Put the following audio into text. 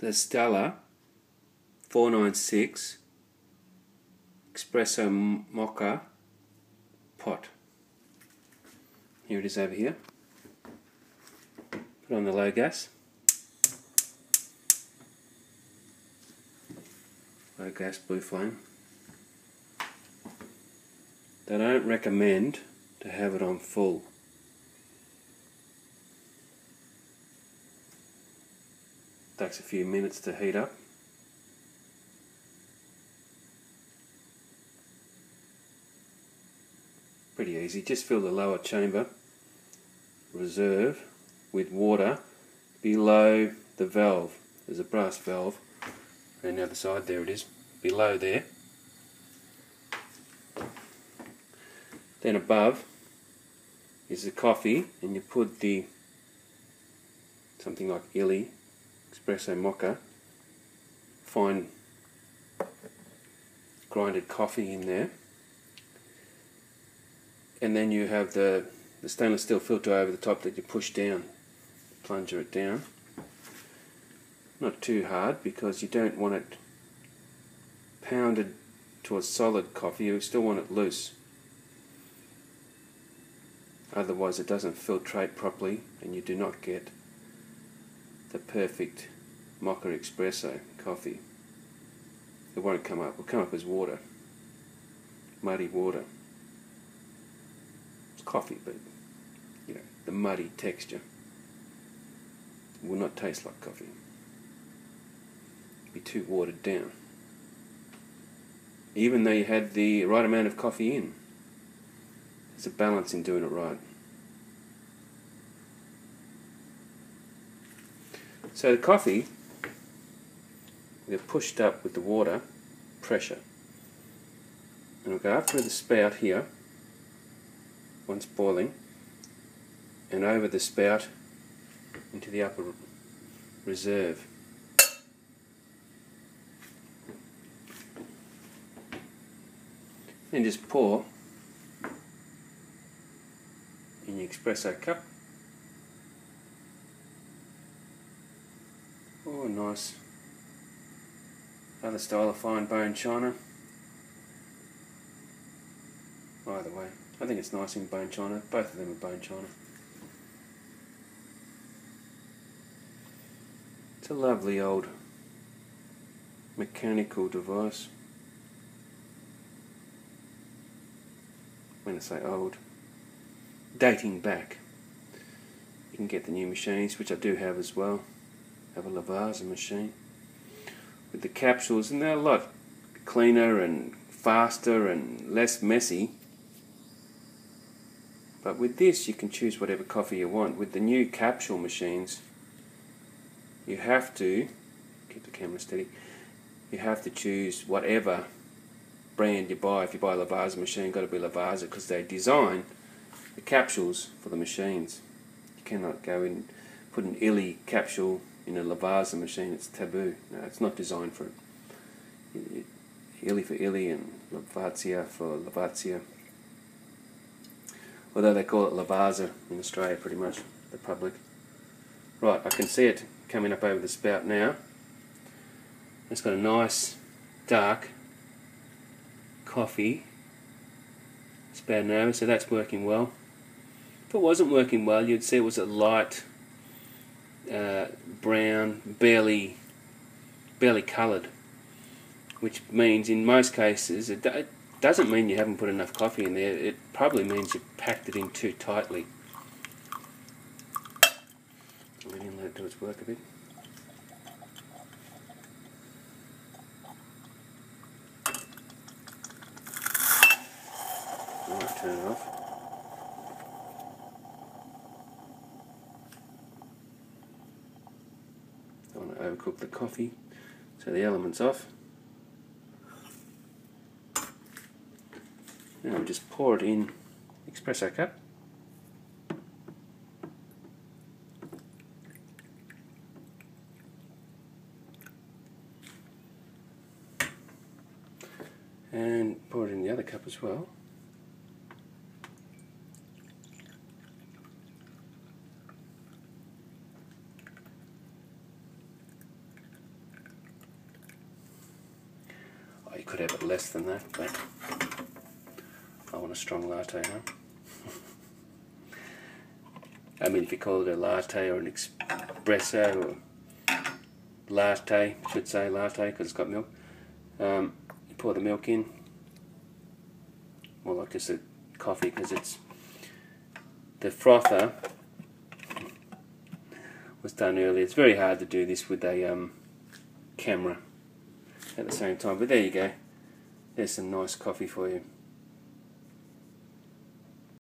the Stella 496 Espresso Moka pot. Here it is over here. Put on the low gas. Low gas blue flame. They don't recommend to have it on full. Takes a few minutes to heat up. Pretty easy. Just fill the lower chamber reserve with water below the valve. There's a brass valve on the other side. There it is, below there. Then above is the coffee, and you put the something like illy Espresso Moka, fine grinded coffee in there, and then you have the stainless steel filter over the top that you push down, plunger it down. Not too hard, because you don't want it pounded to a solid coffee, you still want it loose. Otherwise it doesn't filtrate properly and you do not get the perfect Moka Espresso coffee. It won't come up. It will come up as water. Muddy water. It's coffee, but you know, the muddy texture will not taste like coffee. It'll be too watered down. Even though you had the right amount of coffee in. There's a balance in doing it right. So the coffee, we're pushed up with the water pressure, and we'll go up through the spout here once boiling, and over the spout into the upper reserve. Then just pour in your espresso cup. Oh, nice. Other style of fine bone china. Either way, I think it's nice in bone china. Both of them are bone china. It's a lovely old mechanical device. When I say old, dating back. You can get the new machines, which I do have as well. Have a Lavazza machine with the capsules, and they're a lot cleaner and faster and less messy. But with this you can choose whatever coffee you want. With the new capsule machines you have to keep the camera steady. You have to choose whatever brand you buy. If you buy a Lavazza machine, got to be Lavazza, because they design the capsules for the machines. You cannot go in put an illy capsule in a Lavazza machine. It's taboo. No, it's not designed for it. Illy for illy and Lavazza for Lavazza. Although they call it Lavazza in Australia, pretty much, the public. Right, I can see it coming up over the spout now. It's got a nice dark coffee spouting over, so that's working well. If it wasn't working well, you'd see it was a light brown, barely coloured, which means in most cases it doesn't mean you haven't put enough coffee in there. It probably means you packed it in too tightly. I'm going to let it do its work a bit. I might turn it off. Don't want to overcook the coffee, so the element's off. Now we just pour it in espresso cup. And pour it in the other cup as well. you could have it less than that, but I want a strong latte, huh? I mean, if you call it a latte or an espresso or latte, I should say latte because it's got milk. You pour the milk in, more like just a coffee because it's the frother was done earlier. It's very hard to do this with a camera at the same time, but there you go. There's some nice coffee for you.